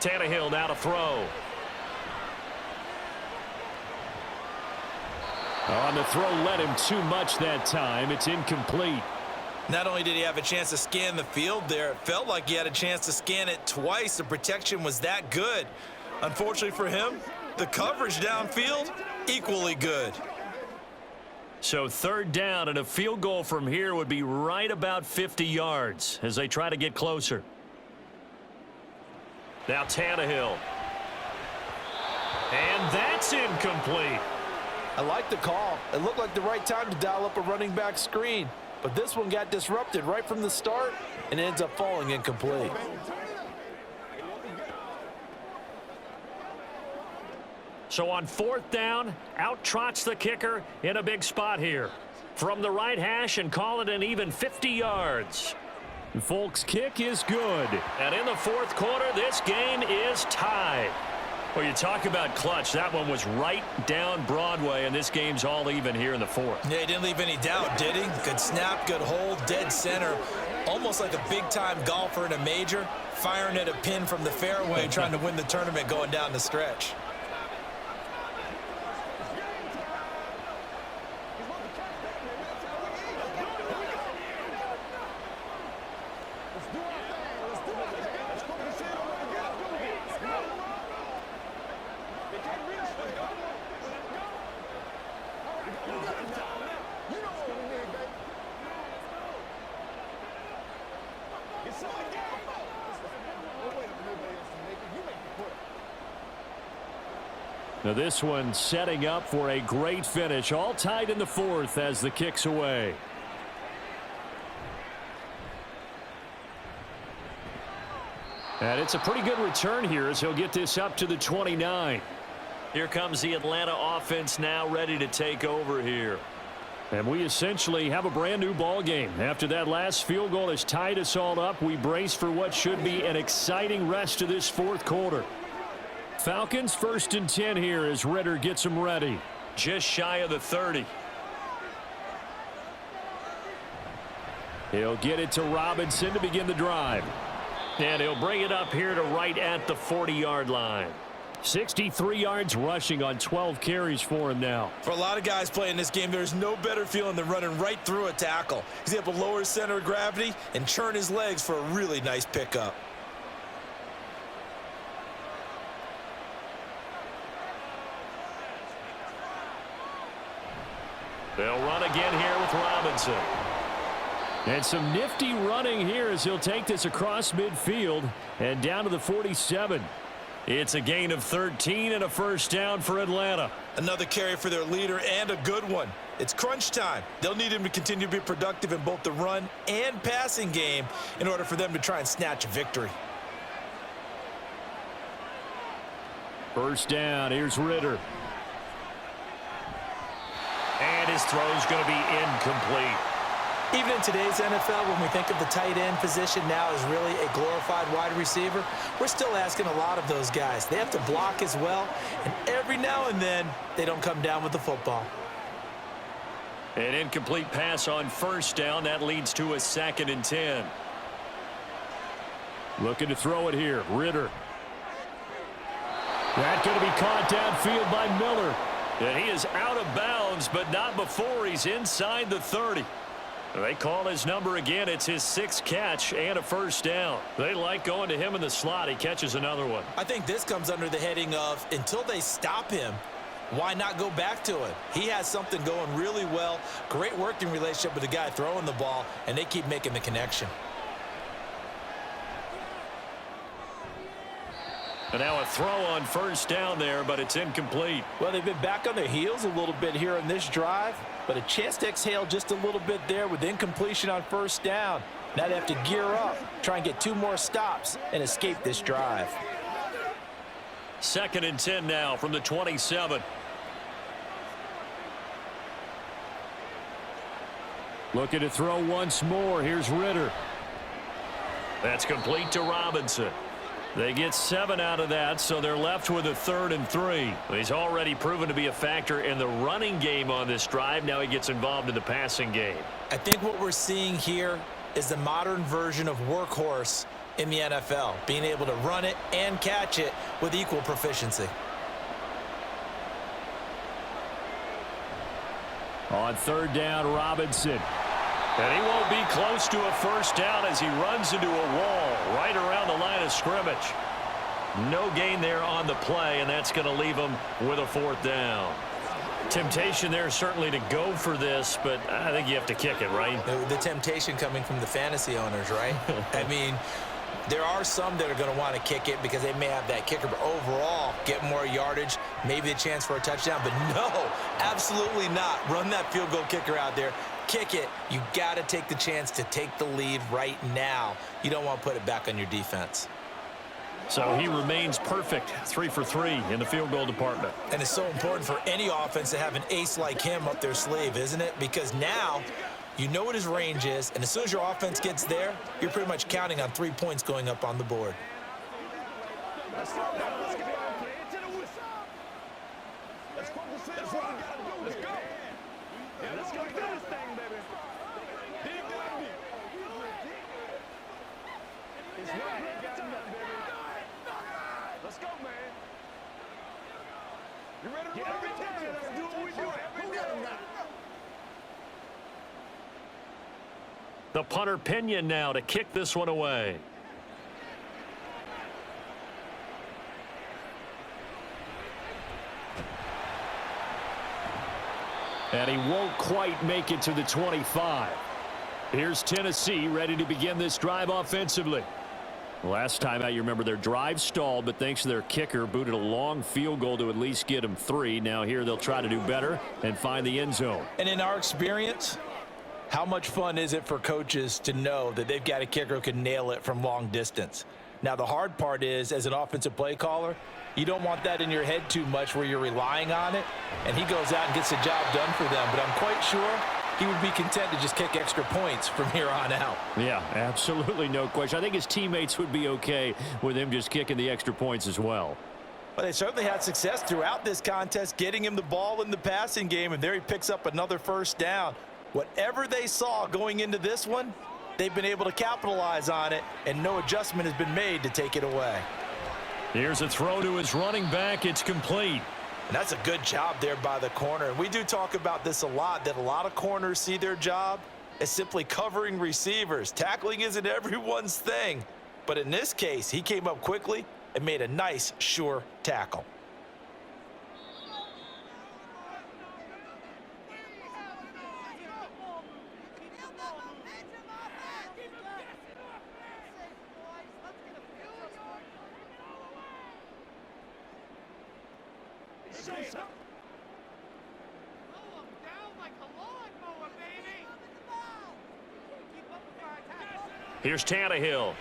Tannehill now to throw. On the throw, led him too much that time. It's incomplete. Not only did he have a chance to scan the field there, it felt like he had a chance to scan it twice. The protection was that good. Unfortunately for him, the coverage downfield, equally good. So 3rd down, and a field goal from here would be right about 50 yards as they try to get closer. Now Tannehill. And that's incomplete. I like the call. It looked like the right time to dial up a running back screen. But this one got disrupted right from the start and ends up falling incomplete. So on 4th down, out trots the kicker in a big spot here. From the right hash and call it an even 50 yards. Folks' kick is good. And in the fourth quarter, this game is tied. Well, you talk about clutch. That one was right down Broadway, and this game's all even here in the fourth. Yeah, he didn't leave any doubt, did he? Good snap, good hold, dead center. Almost like a big-time golfer in a major, firing at a pin from the fairway, trying to win the tournament going down the stretch. Now this one setting up for a great finish. All tied in the fourth as the kick's away. And it's a pretty good return here as he'll get this up to the 29. Here comes the Atlanta offense now ready to take over here. And we essentially have a brand new ball game. After that last field goal has tied us all up, we brace for what should be an exciting rest of this fourth quarter. Falcons 1st and 10 here as Ritter gets them ready. Just shy of the 30. He'll get it to Robinson to begin the drive. And he'll bring it up here to right at the 40-yard line. 63 yards rushing on 12 carries for him now. For a lot of guys playing this game, there's no better feeling than running right through a tackle. He's able to lower his center of gravity and churn his legs for a really nice pickup. They'll run again here with Robinson. And some nifty running here as he'll take this across midfield and down to the 47. It's a gain of 13 and a first down for Atlanta. Another carry for their leader and a good one. It's crunch time. They'll need him to continue to be productive in both the run and passing game in order for them to try and snatch a victory. First down. Here's Ritter. And his throw's going to be incomplete. Even in today's NFL, when we think of the tight end position now as really a glorified wide receiver, we're still asking a lot of those guys. They have to block as well, and every now and then, they don't come down with the football. An incomplete pass on first down. That leads to a 2nd and 10. Looking to throw it here. Ritter. That's going to be caught downfield by Miller. And he is out of bounds, but not before he's inside the 30. They call his number again. It's his 6th catch and a first down. They like going to him in the slot. He catches another one. I think this comes under the heading of until they stop him, why not go back to it? He has something going really well. Great working relationship with the guy throwing the ball, and they keep making the connection. And now a throw on first down there, but it's incomplete. Well, they've been back on their heels a little bit here in this drive, but a chance to exhale just a little bit there with incompletion on first down. Now they have to gear up, try and get 2 more stops, and escape this drive. 2nd and 10 now from the 27. Looking to throw once more. Here's Ritter. That's complete to Robinson. They get 7 out of that, so they're left with a 3rd and 3. He's already proven to be a factor in the running game on this drive. Now he gets involved in the passing game. I think what we're seeing here is the modern version of workhorse in the NFL, being able to run it and catch it with equal proficiency. On 3rd down, Robinson. And he won't be close to a first down as he runs into a wall right around the line of scrimmage. No gain there on the play, and that's going to leave him with a 4th down. Temptation there certainly to go for this, but I think you have to kick it, right? The temptation coming from the fantasy owners, right? I mean, there are some that are going to want to kick it because they may have that kicker, but overall get more yardage, maybe a chance for a touchdown. But no, absolutely not. Run that field goal kicker out there. Kick it. You got to take the chance to take the lead right now. You don't want to put it back on your defense. So he remains perfect, 3 for 3 in the field goal department. And it's so important for any offense to have an ace like him up their sleeve, isn't it? Because now You know what his range is, and as soon as your offense gets there, you're pretty much counting on 3 points going up on the board. Let's go. Let's go. Let's focus in. Let's go. Let's go. Yeah, let's go do this thing, baby. Dig that deep. It's one play got him done, baby. Let's go, man. You ready to run every day? Let's do what we do every day. The punter Pinion now to kick this one away. And he won't quite make it to the 25. Here's Tennessee ready to begin this drive offensively. Last time out, you remember their drive stalled, but thanks to their kicker, booted a long field goal to at least get them 3. Now here they'll try to do better and find the end zone. And in our experience, how much fun is it for coaches to know that they've got a kicker who can nail it from long distance? Now, the hard part is, as an offensive play caller, you don't want that in your head too much where you're relying on it, and he goes out and gets the job done for them. But I'm quite sure he would be content to just kick extra points from here on out. Yeah, absolutely no question. I think his teammates would be okay with him just kicking the extra points as well. Well, they certainly had success throughout this contest, getting him the ball in the passing game, and there he picks up another first down. Whatever they saw going into this one, they've been able to capitalize on it, and no adjustment has been made to take it away. Here's a throw to his running back. It's complete. And that's a good job there by the corner. And we do talk about this a lot, that a lot of corners see their job as simply covering receivers. Tackling isn't everyone's thing. But in this case, he came up quickly and made a nice, sure tackle. Here's Tannehill.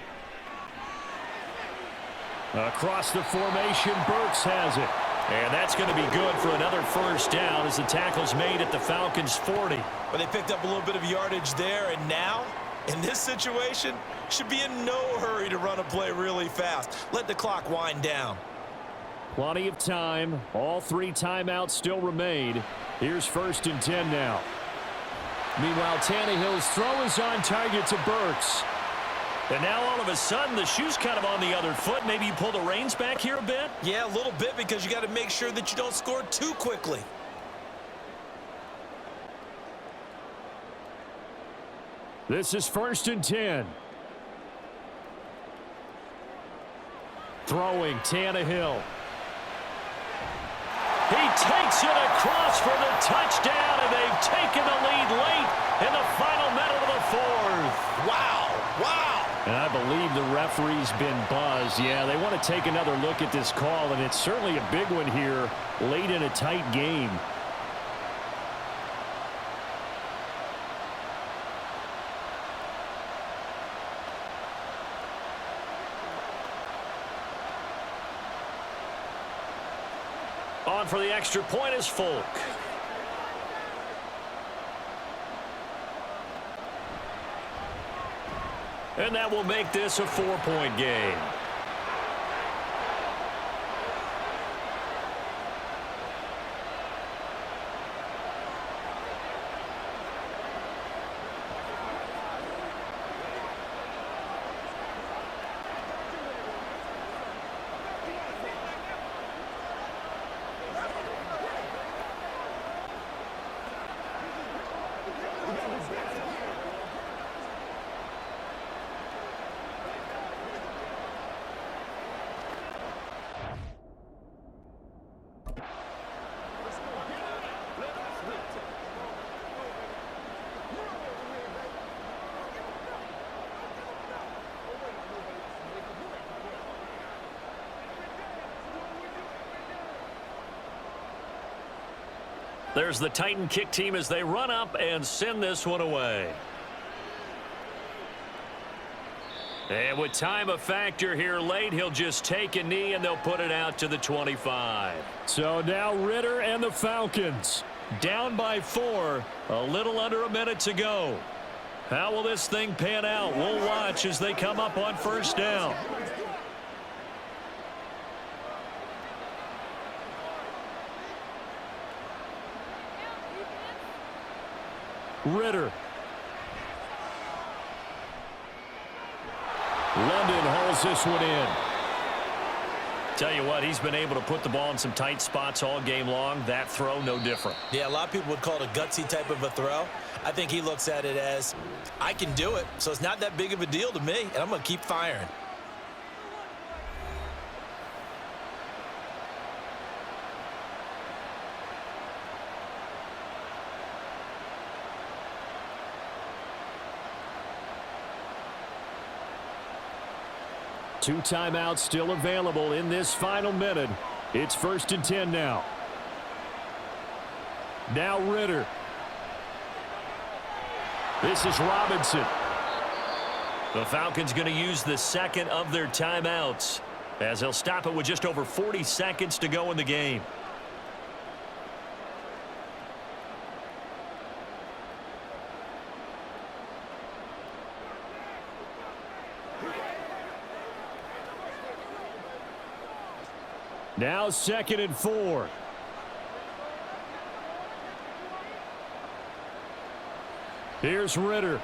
Across the formation, Burks has it. And that's going to be good for another first down as the tackle's made at the Falcons' 40. But they picked up a little bit of yardage there, and now, in this situation, should be in no hurry to run a play really fast. Let the clock wind down. Plenty of time. All 3 timeouts still remain. Here's 1st and 10 now. Meanwhile, Tannehill's throw is on target to Burks. And now all of a sudden the shoe's kind of on the other foot. Maybe you pull the reins back here a bit? Yeah, a little bit, because you got to make sure that you don't score too quickly. This is 1st and 10. Throwing, Tannehill. He takes it across for the touchdown, and they've taken the lead late in the final minute of the 4th. Wow, wow. And I believe the referee's been buzzed. Yeah, they want to take another look at this call, and it's certainly a big one here late in a tight game. On for the extra point is Folk. And that will make this a 4-point game. There's the Titan kick team as they run up and send this one away. And with time a factor here late, he'll just take a knee and they'll put it out to the 25. So now Ritter and the Falcons Down by 4, a little under a minute to go. How will this thing pan out? We'll watch as they come up on first down. Ritter. London hauls this one in. Tell you what, he's been able to put the ball in some tight spots all game long. That throw, no different. Yeah, a lot of people would call it a gutsy type of a throw. I think he looks at it as, I can do it, so it's not that big of a deal to me, and I'm going to keep firing. Two timeouts still available in this final minute. It's 1st and 10 now. Now Ritter. This is Robinson. The Falcons going to use the second of their timeouts as they'll stop it with just over 40 seconds to go in the game. Now 2nd and 4. Here's Ritter.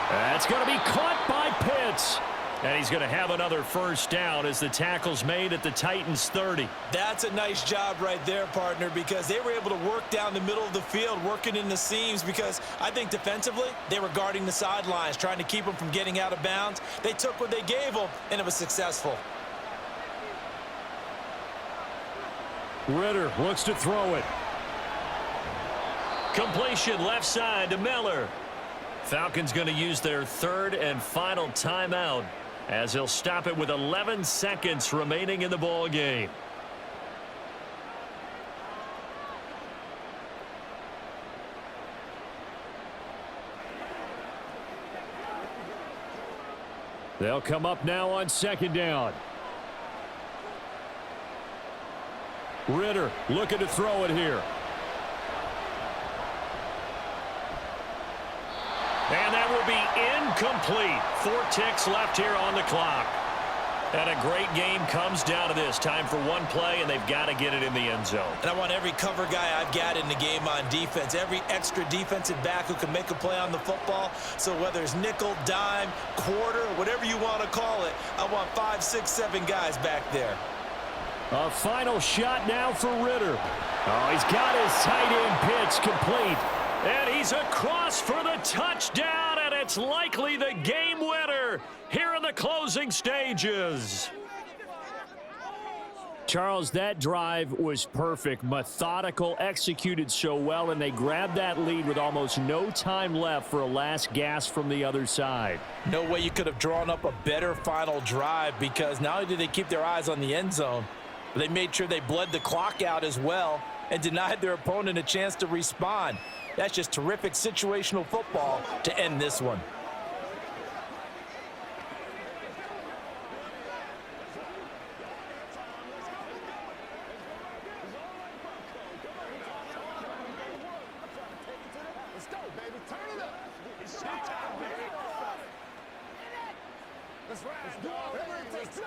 That's going to be caught by Pitts. And he's going to have another first down as the tackle's made at the Titans 30. That's a nice job right there, partner, because they were able to work down the middle of the field, working in the seams, because I think defensively they were guarding the sidelines, trying to keep them from getting out of bounds. They took what they gave them, and it was successful. Ritter looks to throw it. Completion left side to Miller. Falcons going to use their third and final timeout as they'll stop it with 11 seconds remaining in the ball game. They'll come up now on 2nd down. Ritter looking to throw it here. And that will be incomplete. 4 ticks left here on the clock. And a great game comes down to this. Time for one play, and they've got to get it in the end zone. And I want every cover guy I've got in the game on defense, every extra defensive back who can make a play on the football. So whether it's nickel, dime, quarter, whatever you want to call it, I want 5, 6, 7 guys back there. A final shot now for Ritter. Oh, he's got his tight end pitch complete. And he's across for the touchdown, and it's likely the game winner here in the closing stages. Charles, that drive was perfect, methodical, executed so well, and they grabbed that lead with almost no time left for a last gasp from the other side. No way you could have drawn up a better final drive, because not only did they keep their eyes on the end zone, but they made sure they bled the clock out as well and denied their opponent a chance to respond. That's just terrific situational football to end this one. Let's go, baby. Turn it up. It's showtime, baby. Let's ride. Let's go. Whatever it takes.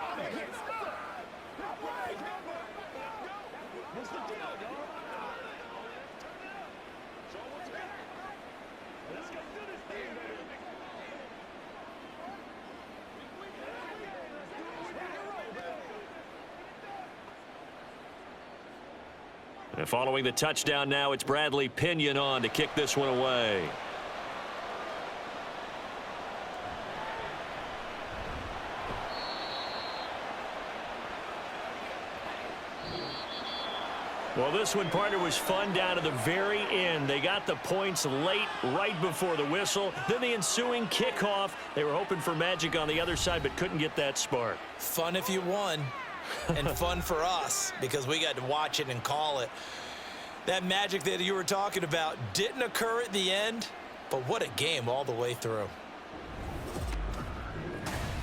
What's the deal, y'all? Show what's good. Let's go do this thing, baby. And following the touchdown now, it's Bradley Pinion on to kick this one away. Well, this one, partner, was fun down to the very end. They got the points late, right before the whistle. Then the ensuing kickoff. They were hoping for magic on the other side, but couldn't get that spark. Fun if you won, and fun for us because we got to watch it and call it. That magic that you were talking about didn't occur at the end, but what a game all the way through.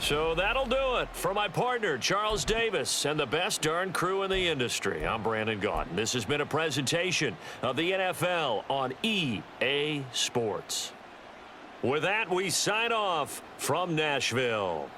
So that'll do it for my partner, Charles Davis, and the best darn crew in the industry. I'm Brandon Gaudin. This has been a presentation of the NFL on EA Sports. With that, we sign off from Nashville.